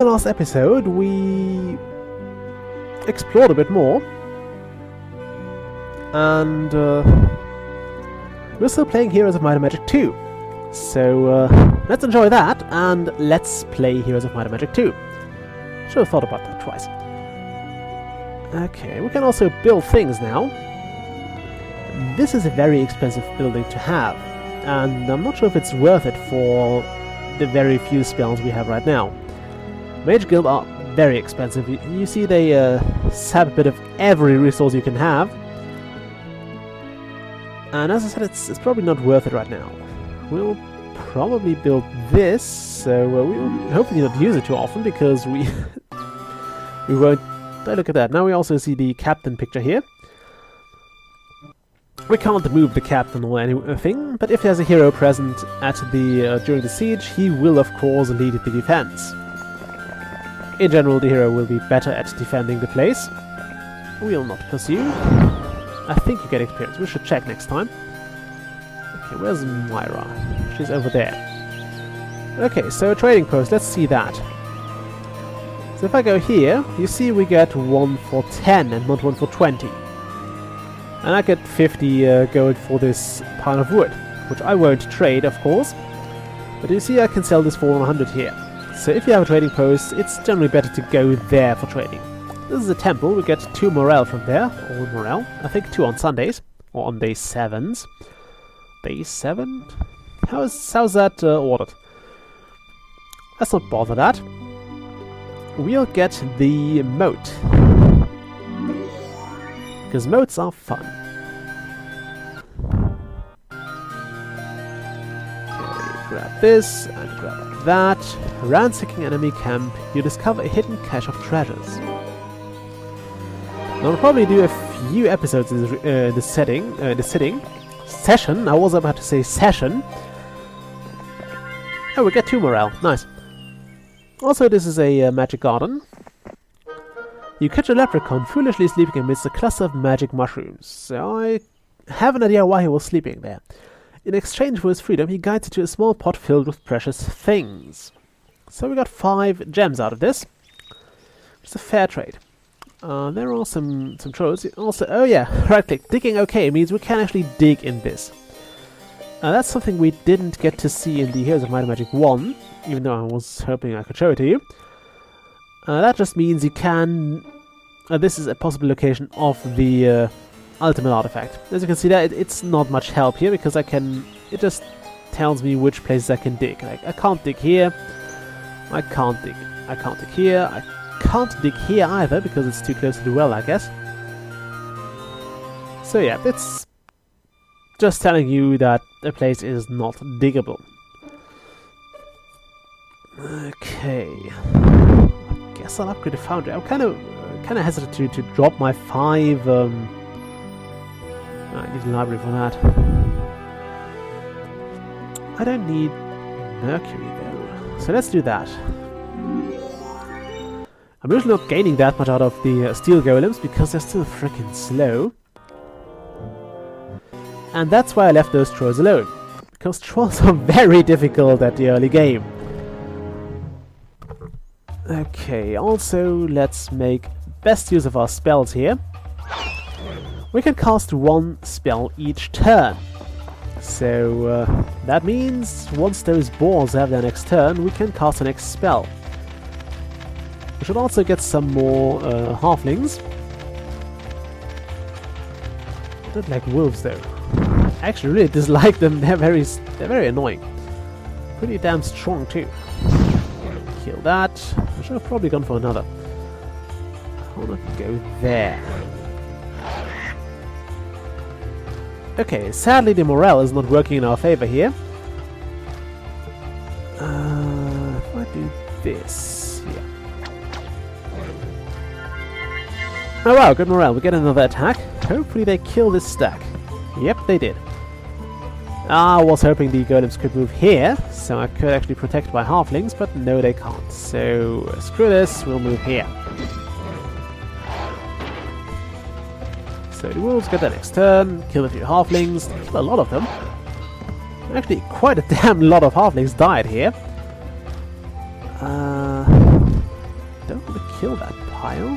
the last episode, we explored a bit more, and we're still playing Heroes of Might and Magic 2. So let's enjoy that, and let's play Heroes of Might and Magic 2. Should have thought about that twice. Okay, we can also build things now. This is a very expensive building to have, and I'm not sure if it's worth it for the very few spells we have right now. Mage Guild are very expensive. You see they sap a bit of every resource you can have. And as I said, it's probably not worth it right now. We'll probably build this, so we'll hopefully not use it too often, because we won't... Oh, look at that. Now we also see the captain picture here. We can't move the captain or anything, but if there's a hero present at the during the siege, he will of course lead the defense. In general, the hero will be better at defending the place. We'll not pursue. I think you get experience. We should check next time. Okay, where's Myra? She's over there. Okay, so a trading post. Let's see that. So if I go here, you see we get 1 for 10 and not 1 for 20. And I get 50 gold for this pile of wood, which I won't trade, of course. But you see I can sell this for 100 here. So if you have a trading post, it's generally better to go there for trading. This is a temple. We get 2 morale from there, or morale. I think 2 on Sundays, or on day 7s. Day 7? How's that ordered? Let's not bother that. We'll get the moat, because moats are fun. Okay, grab this and grab that. Ransacking enemy camp, you discover a hidden cache of treasures. I'll probably do a few episodes in the session. I was about to say session. Oh, we get 2 morale. Nice. Also, this is a magic garden. You catch a leprechaun foolishly sleeping amidst a cluster of magic mushrooms. So I have an idea why he was sleeping there. In exchange for his freedom, he guides you to a small pot filled with precious things. So we got 5 gems out of this. It's a fair trade. There are some trolls. Also, oh yeah, right click. Digging okay means we can actually dig in this. That's something we didn't get to see in the Heroes of Might and Magic 1, even though I was hoping I could show it to you. That just means you can... this is a possible location of the ultimate artifact. As you can see there, it's not much help here, because I can... It just tells me which places I can dig. Like, I can't dig here. I can't dig here. I can't dig here either, because it's too close to the well, I guess. So yeah, it's just telling you that the place is not diggable. Okay. I guess I'll upgrade the foundry. I'm kind of hesitant to drop my 5. I need a library for that. I don't need mercury though, so let's do that. I'm usually not gaining that much out of the steel golems because they're still freaking slow. And that's why I left those trolls alone, because trolls are very difficult at the early game. Okay, also let's make best use of our spells here. We can cast 1 spell each turn. So that means once those boars have their next turn, we can cast the next spell. We should also get some more halflings. I don't like wolves though. I actually really dislike them. They're very annoying. Pretty damn strong too. Kill that. I should have probably gone for another. I wanna go there. Okay, sadly the morale is not working in our favor here. If I do this, yeah. Oh wow, good morale. We get another attack. Hopefully they kill this stack. Yep, they did. I was hoping the golems could move here, so I could actually protect my halflings, but no they can't. So screw this, we'll move here. So the wolves get their next turn, kill a few halflings, kill a lot of them. Actually, quite a damn lot of halflings died here. kill that pile?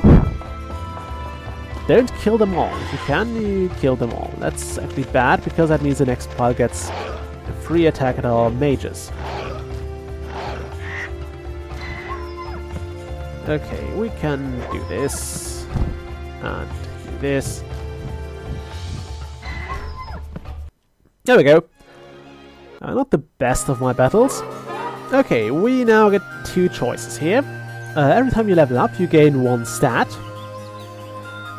Don't kill them all. If you can, you kill them all. That's actually bad, because that means the next pile gets a free attack at our mages. Okay, we can do this. And do this. There we go. Not the best of my battles. Okay, we now get two choices here. Every time you level up, you gain one stat.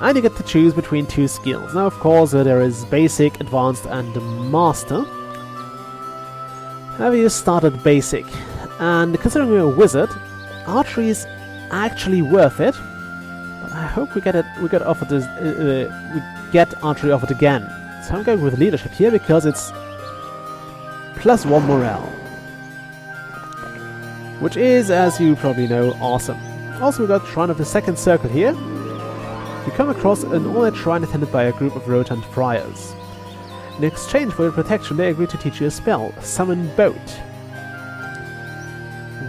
And you get to choose between two skills. Now, of course, there is Basic, Advanced, and Master. Have you started Basic? And considering we're a wizard, archery is actually worth it. But I hope we get offered this. We get archery offered again. So I'm going with leadership here because it's +1 morale, which is, as you probably know, awesome. Also, we got Shrine of the Second Circle here. You come across an all-night shrine attended by a group of rotund friars. In exchange for your protection, they agree to teach you a spell, Summon Boat,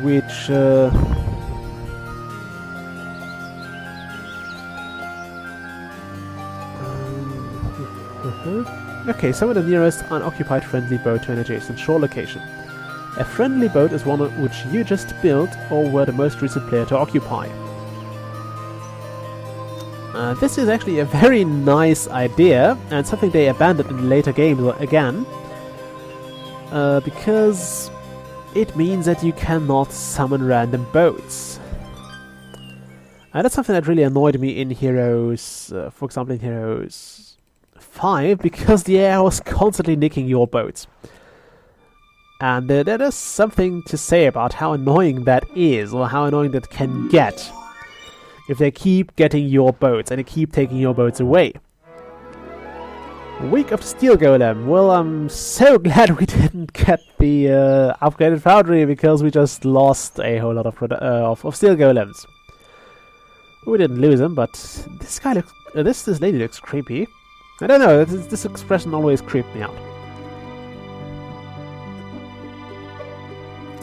which Okay, summon the nearest unoccupied friendly boat to an adjacent shore location. A friendly boat is one which you just built or were the most recent player to occupy. This is actually a very nice idea, and something they abandoned in later games again, because it means that you cannot summon random boats. And that's something that really annoyed me in Heroes, for example in Heroes 5, because the AI was constantly nicking your boats. And there is something to say about how annoying that is, or how annoying that can get, if they keep getting your boats, and they keep taking your boats away. Week of Steel Golem. Well, I'm so glad we didn't get the upgraded foundry, because we just lost a whole lot of Steel Golems. We didn't lose them, but this guy looks... this lady looks creepy. I don't know, this expression always creeped me out.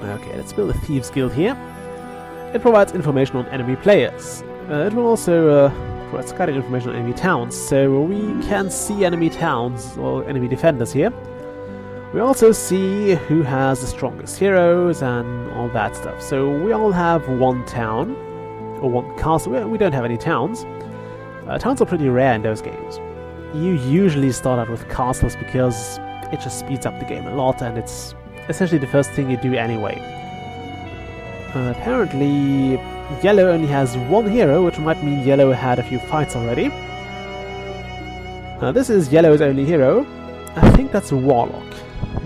Okay, let's build a Thieves Guild here. It provides information on enemy players. It will also provide scouting information on enemy towns, so we can see enemy towns or enemy defenders here. We also see who has the strongest heroes and all that stuff. So we all have one town, or one castle. We don't have any towns. Towns are pretty rare in those games. You usually start out with castles because it just speeds up the game a lot, and it's essentially the first thing you do anyway. Apparently, Yellow only has one hero, which might mean Yellow had a few fights already. This is Yellow's only hero. I think that's a Warlock.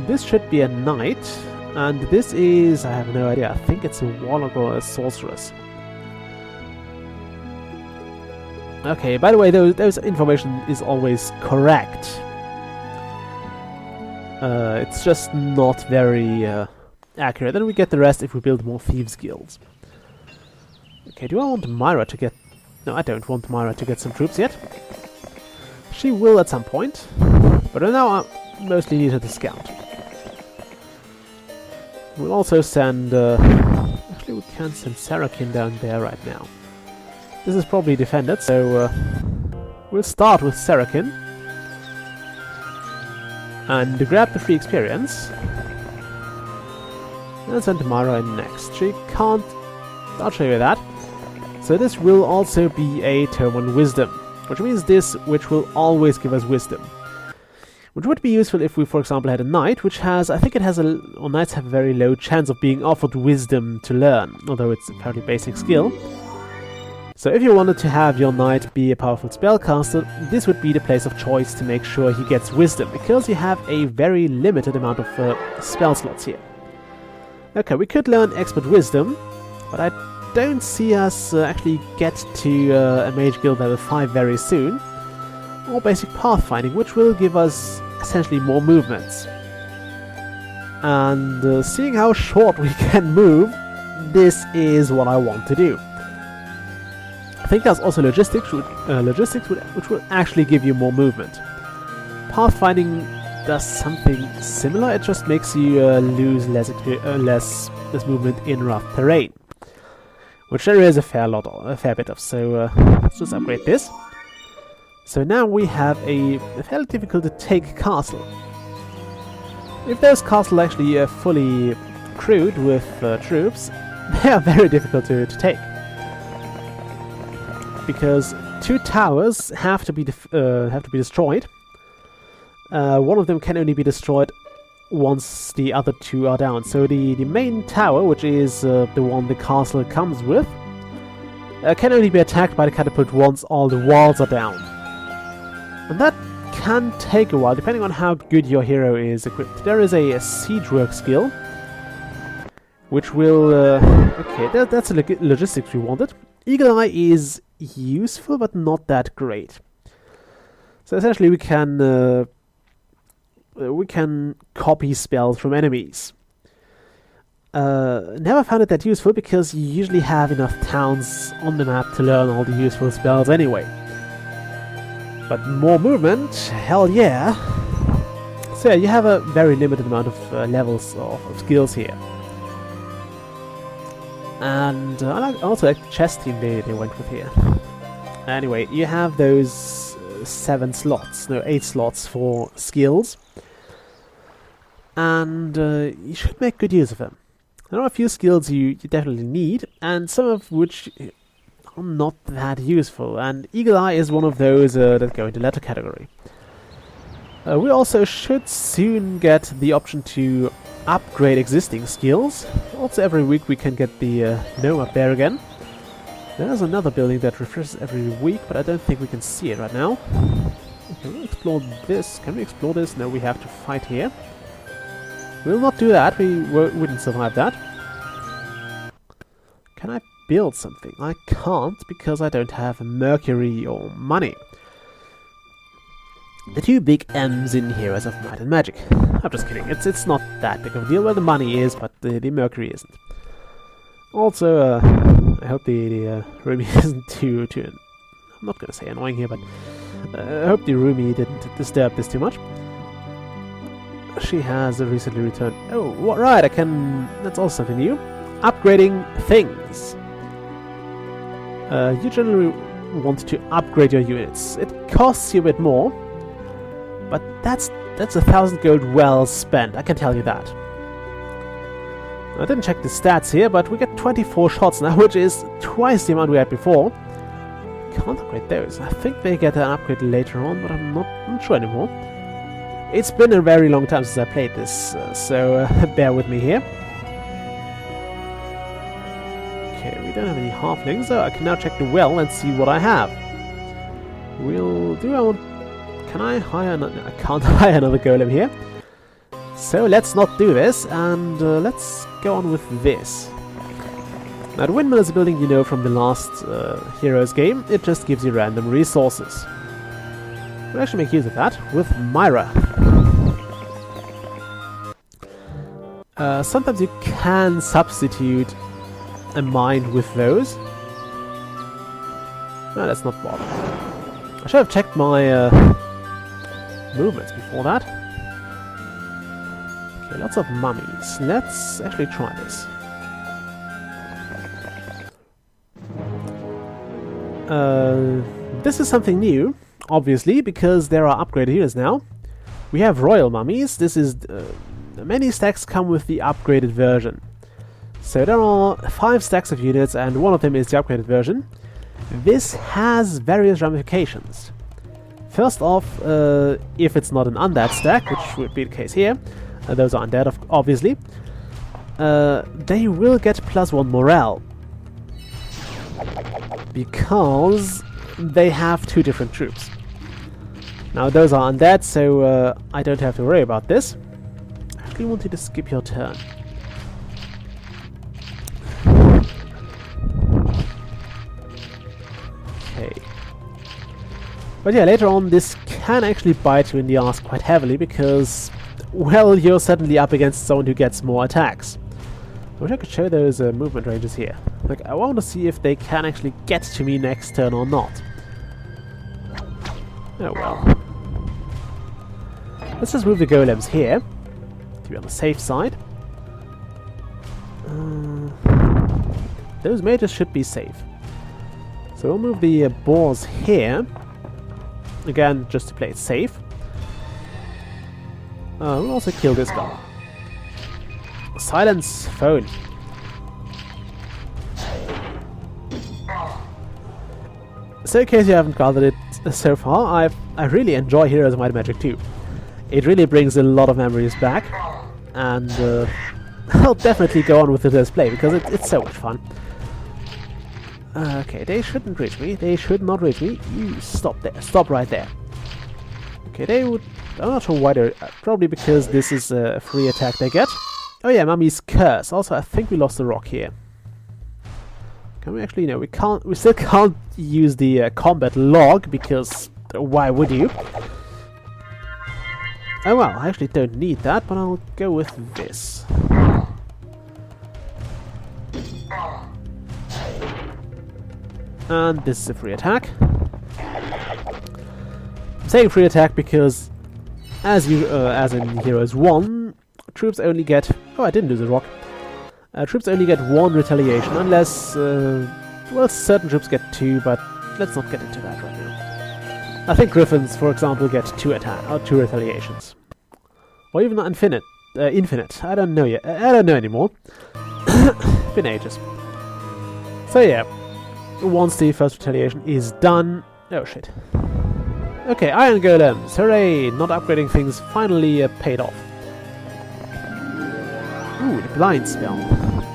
This should be a Knight, and this is... I have no idea. I think it's a Warlock or a Sorceress. Okay, by the way, those information is always correct. It's just not very accurate. Then we get the rest if we build more Thieves Guilds. Okay, do I want Myra to get... No, I don't want Myra to get some troops yet. She will at some point, but right now I mostly need her to scout. We'll also send... actually, we can send Sarakin down there right now. This is probably defended, so we'll start with Sarakin. And grab the free experience. And send Myra in next. She can't... I'll show you that. So this will also be a term on Wisdom, which means which will always give us Wisdom. Which would be useful if we, for example, had a Knight, which has... I think it has a... Or Knights have a very low chance of being offered Wisdom to learn, although it's a fairly basic skill. So if you wanted to have your Knight be a powerful spellcaster, this would be the place of choice to make sure he gets Wisdom, because you have a very limited amount of spell slots here. Okay, we could learn Expert Wisdom, but I don't see us actually get to a Mage Guild level 5 very soon. Or Basic Pathfinding, which will give us essentially more movements. And seeing how short we can move, this is what I want to do. I think there's also logistics, which will actually give you more movement. Pathfinding does something similar, it just makes you lose less movement in rough terrain. which there is a fair bit of. So let's just upgrade this. So now we have a fairly difficult to take castle. If those castles actually fully crewed with troops, they are very difficult to take. Because 2 towers have to be destroyed. One of them can only be destroyed once the other 2 are down. So the main tower, which is the one the castle comes with, can only be attacked by the catapult once all the walls are down. And that can take a while, depending on how good your hero is equipped. There is a siege work skill, which will... okay, that's the logistics we wanted. Eagle Eye is useful, but not that great. So essentially we can copy spells from enemies. Never found it that useful, because you usually have enough towns on the map to learn all the useful spells anyway. But more movement, hell yeah! So yeah, you have a very limited amount of levels of skills here. And I also like the chess team they went with here. Anyway, you have those 8 slots for skills. And you should make good use of them. There are a few skills you definitely need, and some of which are not that useful, and Eagle Eye is one of those that go into latter category. We also should soon get the option to upgrade existing skills. Also every week we can get the gnome up there again. There's another building that refreshes every week, but I don't think we can see it right now. Okay, we'll explore this. Can we explore this? No, we have to fight here. We'll not do that, we wouldn't survive that. Can I build something? I can't, because I don't have mercury or money. The 2 big M's in Heroes of Might and Magic. I'm just kidding, it's not that big of a deal. Well, the money is, but the mercury isn't. Also, I hope the Rumi isn't too... I'm not gonna say annoying here, but I hope the Rumi didn't disturb this too much. She has recently returned. Oh, right, I can... That's also something new. Upgrading things. You generally want to upgrade your units. It costs you a bit more, but that's 1,000 gold well spent, I can tell you that. I didn't check the stats here, but we get 24 shots now, which is twice the amount we had before. Can't upgrade those. I think they get an upgrade later on, but I'm not sure anymore. It's been a very long time since I played this, so bear with me here. Okay, we don't have any halflings, so I can now check the well and see what I have. Can I hire another... I can't hire another golem here. So let's not do this, and let's go on with this. Now the windmill is a building you know from the last Heroes game. It just gives you random resources. We'll actually make use of that with Myra. Sometimes you can substitute a mine with those. No, that's not bother. I should have checked my movements before that. Okay, lots of mummies. Let's actually try this. This is something new, obviously, because there are upgraded units now. We have royal mummies. This is... many stacks come with the upgraded version. So there are 5 stacks of units, and one of them is the upgraded version. This has various ramifications. First off, if it's not an undead stack, which would be the case here, those are undead, obviously, they will get +1 morale. Because they have 2 different troops. Now those are undead, so I don't have to worry about this. I actually wanted to skip your turn. Okay. But yeah, later on this can actually bite you in the ass quite heavily, because, well, you're suddenly up against someone who gets more attacks. I wish I could show those movement ranges here. Like, I want to see if they can actually get to me next turn or not. Oh well. Let's just move the golems here, to be on the safe side. those mages should be safe. So we'll move the boars here. Again, just to play it safe. We'll also kill this guy. Silence phone. So in case you haven't gathered it so far, I really enjoy Heroes of Might and Magic 2. It really brings a lot of memories back, and I'll definitely go on with the Let's Play because it's so much fun. Okay, they shouldn't reach me. They should not reach me. You stop there. Stop right there. Okay, they would... I'm not sure why they're... probably because this is a free attack they get. Oh yeah, Mummy's Curse. Also, I think we lost the rock here. Can we actually... No, we can't... We still can't use the combat log because... why would you? Oh well, I actually don't need that, but I'll go with this. And this is a free attack. I'm saying free attack because, as in Heroes 1, troops only get... Oh, I didn't do the rock. Troops only get 1 retaliation, unless... well, certain troops get 2, but let's not get into that right now. I think Griffins, for example, get 2 retaliations. Or even infinite. I don't know yet. I don't know anymore. Been ages. So yeah. Once the first retaliation is done... Oh shit. Okay, Iron Golems. Hooray! Not upgrading things finally paid off. Ooh, the Blind spell.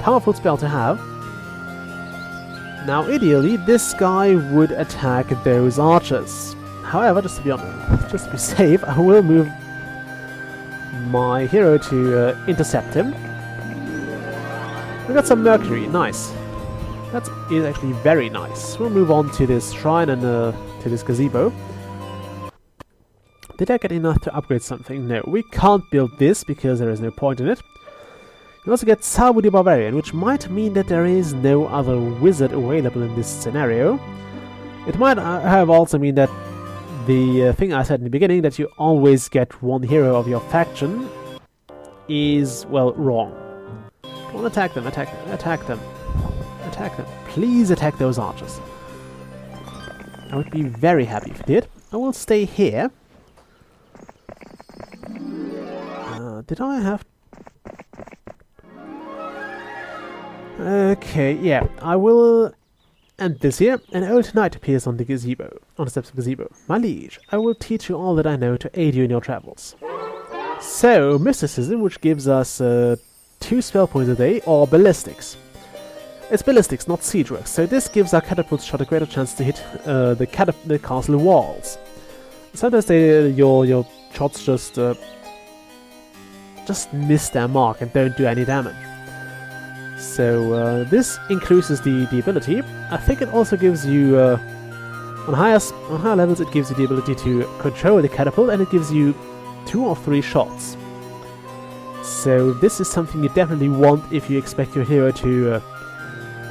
Powerful spell to have. Now, ideally, this guy would attack those archers. However, just to be safe, I will move my hero to intercept him. We got some Mercury. Nice. That is actually very nice. We'll move on to this shrine and to this gazebo. Did I get enough to upgrade something? No, we can't build this because there is no point in it. You also get Sabu the Barbarian, which might mean that there is no other wizard available in this scenario. It might have also mean that the thing I said in the beginning, that you always get 1 hero of your faction, is, well, wrong. Come on, attack them, attack them, attack them. Attack them. Please attack those archers. I would be very happy if you did. I will stay here. Did I have... Okay, yeah. I will end this here. An old knight appears on the gazebo, on the steps of the gazebo. My liege, I will teach you all that I know to aid you in your travels. So, mysticism, which gives us 2 spell points a day, or ballistics. It's ballistics, not siege works, so this gives our catapult shot a greater chance to hit the castle walls. Sometimes your shots just miss their mark and don't do any damage. So this increases the ability. I think it also gives you on higher levels it gives you the ability to control the catapult, and it gives you 2 or 3 shots. So this is something you definitely want if you expect your hero to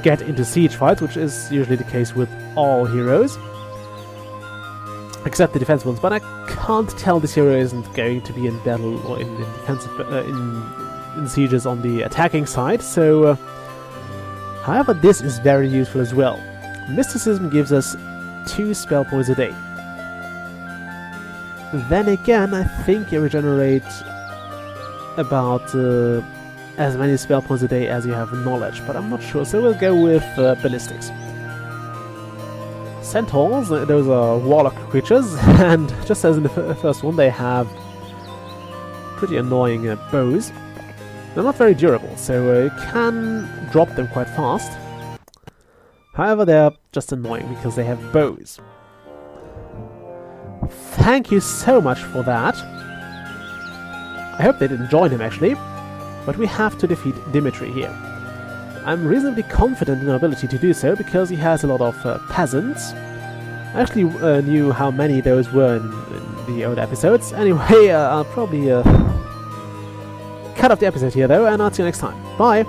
get into siege fights, which is usually the case with all heroes, except the defense ones. But I can't tell this hero isn't going to be in battle or in defensive in sieges on the attacking side. So, however, this is very useful as well. Mysticism gives us 2 spell points a day. Then again, I think you regenerate about as many spell points a day as you have knowledge, but I'm not sure, so we'll go with ballistics. Centaurs, those are warlock creatures, and just as in the first one, they have pretty annoying bows. They're not very durable, so you can drop them quite fast. However, they're just annoying because they have bows. Thank you so much for that. I hope they didn't join him, actually. But we have to defeat Dimitri here. I'm reasonably confident in our ability to do so because he has a lot of peasants. I actually knew how many those were in the old episodes. Anyway, I'll probably cut off the episode here though, and I'll see you next time. Bye!